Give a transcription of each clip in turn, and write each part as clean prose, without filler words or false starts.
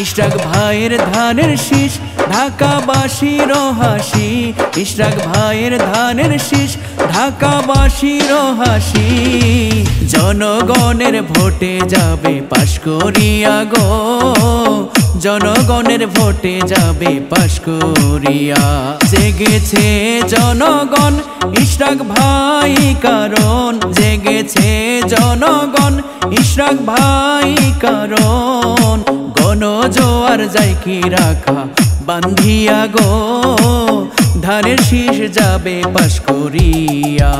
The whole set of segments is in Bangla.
ইশরাক ভাইয়ের ধানের শীষ ঢাকাবাসীর হাসি। ইশরাক ভাইয়ের ধানের শীষ ঢাকাবাসীর হাসি। জনগণের ভোটে যাবে পাশ করিয়া গো, জনগণের ভোটে যাবে পাশ করিয়া। জেগেছে জনগণ ইশরাক ভাই কারণ, জেগেছে জনগণ ইশরাক ভাই কারণ। গণজোয়ার যাই কি রাখা বান্ধিয়া গো, ধানের শীষ যাবে পাশ করিয়া।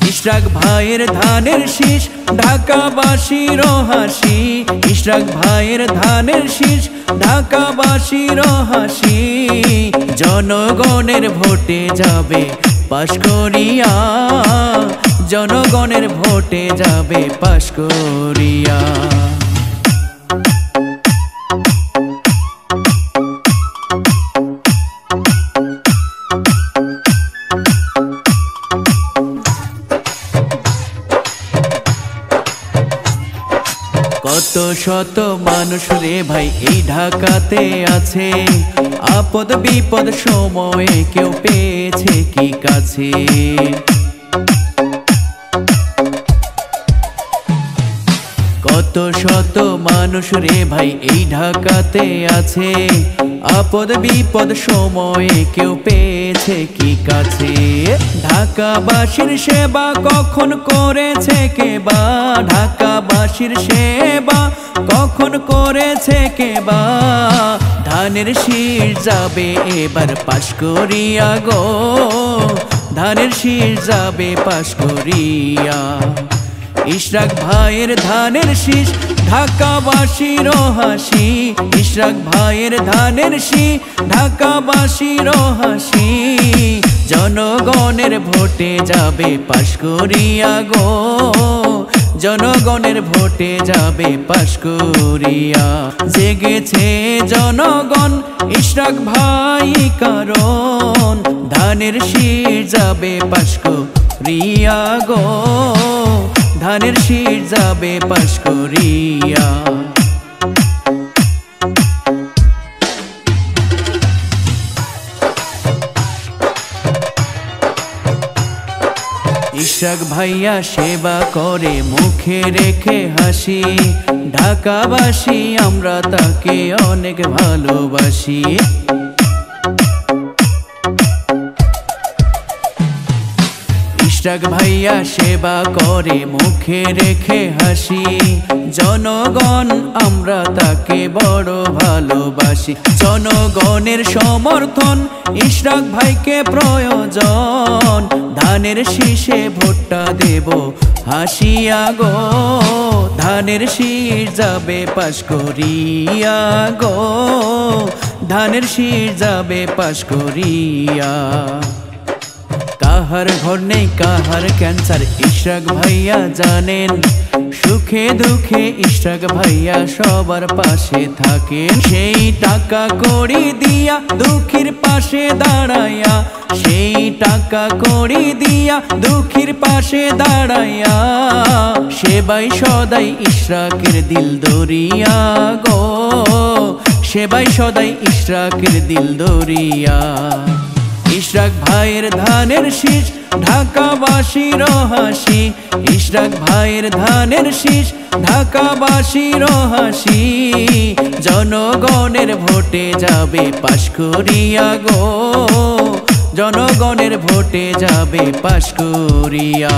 ইশরাক ভাইয়ের ধানের শীষ ঢাকাবাসীর হাসি। ইশরাক ভাইয়ের ধানের শীষ ঢাকাবাসীর হাসি। জনগণের ভোটে যাবে পাশ করিয়া, জনগণের ভোটে যাবে পাশ করিয়া। কত শত মানুষ রে ভাই এই ঢাকাতে আছে, আপদ বিপদ সময়ে কেউ পেয়েছে কি কাছে। কত শত মানুষ রে ভাই এই ঢাকাতে আছে, আপদ বিপদ সময়ে কেউ পেয়েছে কি কাছে। ঢাকাবাসীর সেবা কখন করেছে কেবা, ঢাকাবাসীর সেবা কখন করেছে কেবা। ধানের শীষ যাবে এবার পাশ করিয়া গো, ধানের শীষ যাবে পাশ করিয়া। ইশরাক ভাইয়ের ধানের শীষ ঢাকাবাসীর হাসি। ইশরাক ভাইয়ের ধানের শীষ ঢাকাবাসীর হাসি। জনগণের ভোটে যাবে পাশ করিয়া গো, জনগণের ভোটে যাবে পাশ করিয়া। জেগেছে জনগণ ইশরাক ভাই কারণ, ধানের শীষ যাবে পাশ করিয়া গো, ধানের শীষ যাবে পাশ করিয়া। ইশরাক ভাইয়া সেবা করে মুখে রেখে হাসি, ঢাকাবাসী আমরা তাকে অনেক ভালোবাসি। ইশরাক ভাইয়া সেবা করে মুখে রেখে হাসি, জনগণ আমরা তাকে বড় ভালোবাসি। জনগণের সমর্থন ইশরাক ভাইকে প্রয়োজন, ধানের শীষে ভোটটা দেব হাসিয়া গো, ধানের শীষ যাবে পাশ করিয়া গো, ধানের শীষ যাবে পাশ করিয়া। কাহার ঘর নেই কাহার ক্যান্সার ইশরাক ভাইয়া জানেন, সুখে দুঃখে ইশরাক ভাইয়া সবার পাশে থাকেন। সেই টাকা কড়ি দিয়া দুঃখীর পাশে দাঁড়াইয়া, সেই টাকা কড়ি দিয়া দুঃখীর পাশে দাঁড়াইয়া। সেবাই সদাই ইশরাকের দিল দরিয়া গো, সেবাই সদাই ইশরাকের দিল দরিয়া। ইশরাক ভাইয়ের ধানের শীষ ঢাকাবাসীর হাসি। ইশরাক ভাইয়ের ধানের শীষ ঢাকাবাসীর হাসি। জনগণের ভোটে যাবে পাশ করিয়া গো, জনগণের ভোটে যাবে পাশ করিয়া।